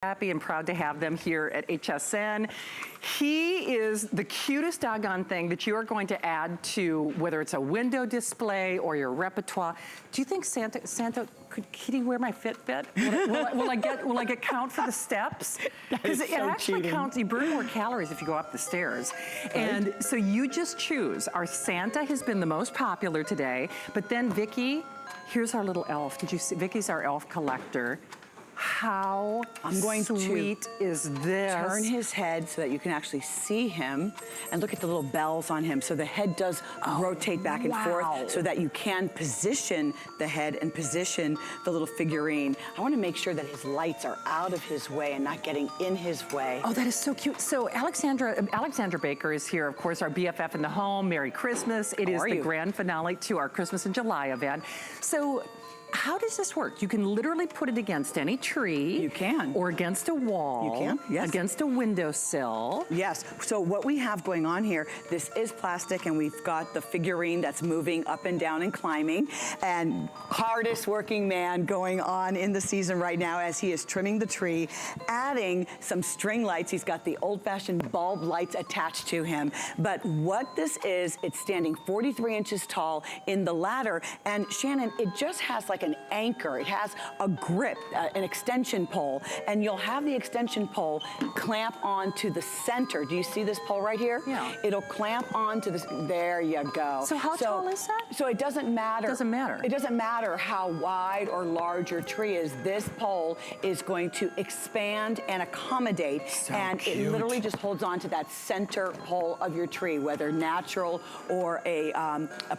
Happy and proud to have them here at HSN. He is the cutest doggone thing that you are going to add to, whether it's a window display or your repertoire. Do you think Santa could Kitty wear my Fitbit? Will I get count for the steps? Because it actually counts. You burn more calories if you go up the stairs. Right. And so you just choose. Our Santa has been the most popular today, but then Vicki, here's our little elf. Did you see? Vicki's our elf collector. How sweet is this? Turn his head so that you can actually see him, and look at the little bells on him. So the head does rotate back and forth so that you can position the head and position the little figurine. I want to make sure that his lights are out of his way and not getting in his way. Oh, that is so cute. So Alexandra Baker is here, of course, our BFF in the home. Merry Christmas. It is the grand finale to our Christmas in July event. So how does this work? You can literally put it against any tree. You can. Or against a wall. You can, yes. Against a windowsill. Yes, so what we have going on here, this is plastic, and we've got the figurine that's moving up and down and climbing, and hardest working man going on in the season right now as he is trimming the tree, adding some string lights. He's got the old-fashioned bulb lights attached to him. But what this is, it's standing 43 inches tall in the ladder, and Shannon, it just has like an anchor. It has a grip, an extension pole, and you'll have the extension pole clamp onto the center. Do you see this pole right here? Yeah. It'll clamp onto this. There you go. So how tall is that? So it doesn't matter. It doesn't matter. It doesn't matter how wide or large your tree is. This pole is going to expand and accommodate, so and cute. It literally just holds on to that center pole of your tree, whether natural or a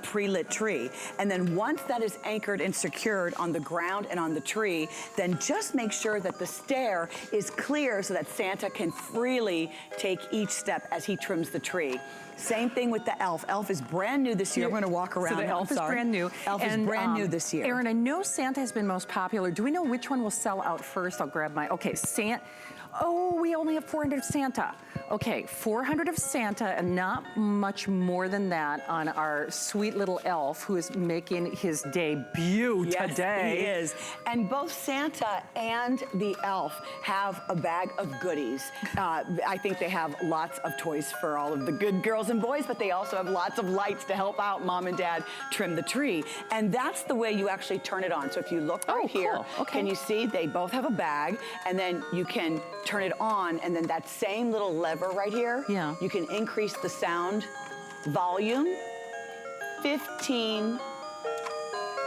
pre-lit tree. And then once that is anchored and secured on the ground and on the tree, then just make sure that the stair is clear so that Santa can freely take each step as he trims the tree. Same thing with the elf. Elf is brand new this year. I'm going to walk around. So the elf is brand new. Elf is brand new this year. Erin, I know Santa has been most popular. Do we know which one will sell out first? I'll grab my, okay, oh, we only have 400 of Santa. Okay, 400 of Santa and not much more than that on our sweet little elf who is making his debut today. He is. And both Santa and the elf have a bag of goodies. I think they have lots of toys for all of the good girls and boys, but they also have lots of lights to help out mom and dad trim the tree. And that's the way you actually turn it on. So if you look right here, can you see they both have a bag, and then you can turn it on, and then that same little lever right here, you can increase the sound volume. 15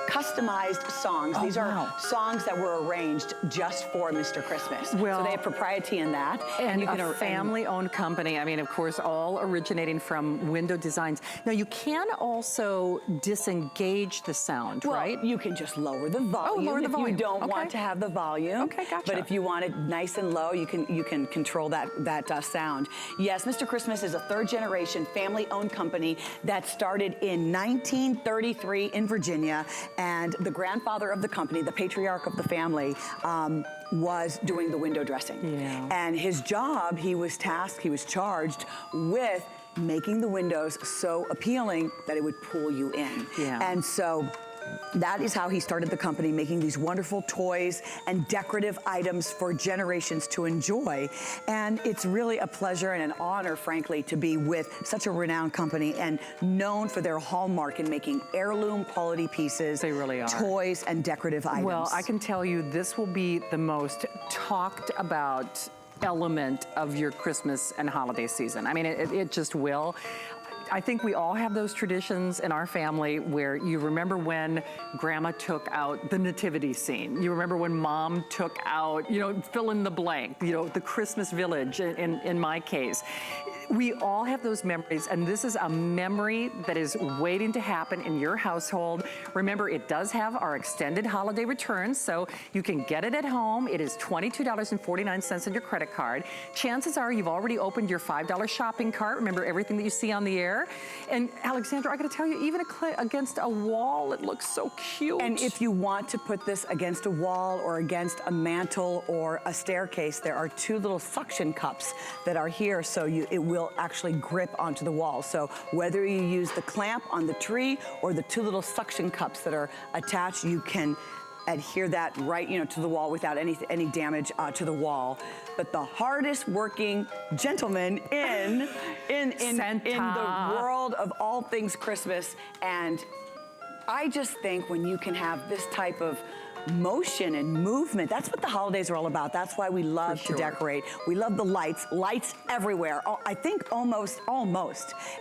customized songs. These are songs that were arranged just for Mr. Christmas. Well, so they have propriety in that. And a family-owned company. I mean, of course, all originating from window designs. Now, you can also disengage the sound, right? You can just lower the volume. Lower the volume. If you don't want to have the volume. Okay, gotcha. But if you want it nice and low, you can control that sound. Yes, Mr. Christmas is a third-generation family-owned company that started in 1933 in Virginia. And the grandfather of the company, the patriarch of the family, was doing the window dressing. Yeah. And his job, he was charged with making the windows so appealing that it would pull you in. Yeah. And so that is how he started the company, making these wonderful toys and decorative items for generations to enjoy. And it's really a pleasure and an honor, frankly, to be with such a renowned company and known for their hallmark in making heirloom quality pieces. They really are. Toys and decorative items. Well, I can tell you this will be the most talked about element of your Christmas and holiday season. I mean, it just will. I think we all have those traditions in our family where you remember when grandma took out the nativity scene. You remember when mom took out, fill in the blank, the Christmas village in my case. We all have those memories, and this is a memory that is waiting to happen in your household. Remember, it does have our extended holiday returns, so you can get it at home. It is $22.49 on your credit card. Chances are you've already opened your $5 shopping cart. Remember everything that you see on the air. And Alexandra, I gotta tell you, even against a wall, it looks so cute. And if you want to put this against a wall or against a mantle or a staircase, there are two little suction cups that are here, so it will actually grip onto the wall. So whether you use the clamp on the tree or the two little suction cups that are attached, you can adhere that right, to the wall without any damage to the wall. But the hardest working gentleman in the world of all things Christmas. And I just think when you can have this type of motion and movement, that's what the holidays are all about. That's why we love to decorate. We love the lights everywhere. Oh, I think almost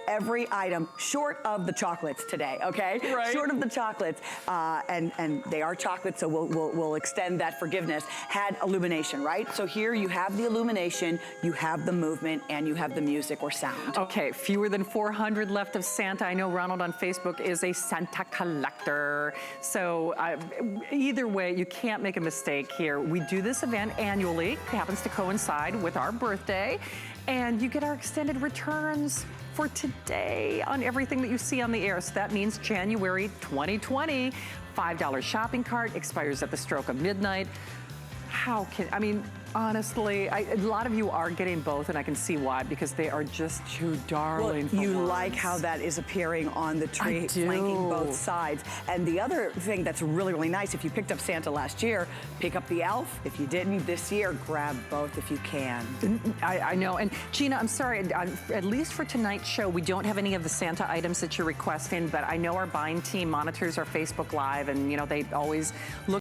every item, short of the chocolates today, okay? Right. Short of the chocolates, and they are chocolates, so we'll extend that forgiveness, had illumination, right? So here you have the illumination, you have the movement, and you have the music or sound. Okay, fewer than 400 left of Santa. I know Ronald on Facebook is a Santa collector. So either way, you can't make a mistake here. We do this event annually. It happens to coincide with our birthday. And you get our extended returns for today on everything that you see on the air. So that means January 2020. $5 shopping cart expires at the stroke of midnight. Honestly, a lot of you are getting both, and I can see why, because they are just too darling for you words. like how that is appearing on the tree, flanking both sides. And the other thing that's really, really nice, if you picked up Santa last year, pick up the elf. If you didn't this year, grab both if you can. I know. And Gina, I'm sorry, at least for tonight's show, we don't have any of the Santa items that you're requesting, but I know our buying team monitors our Facebook Live, and they always look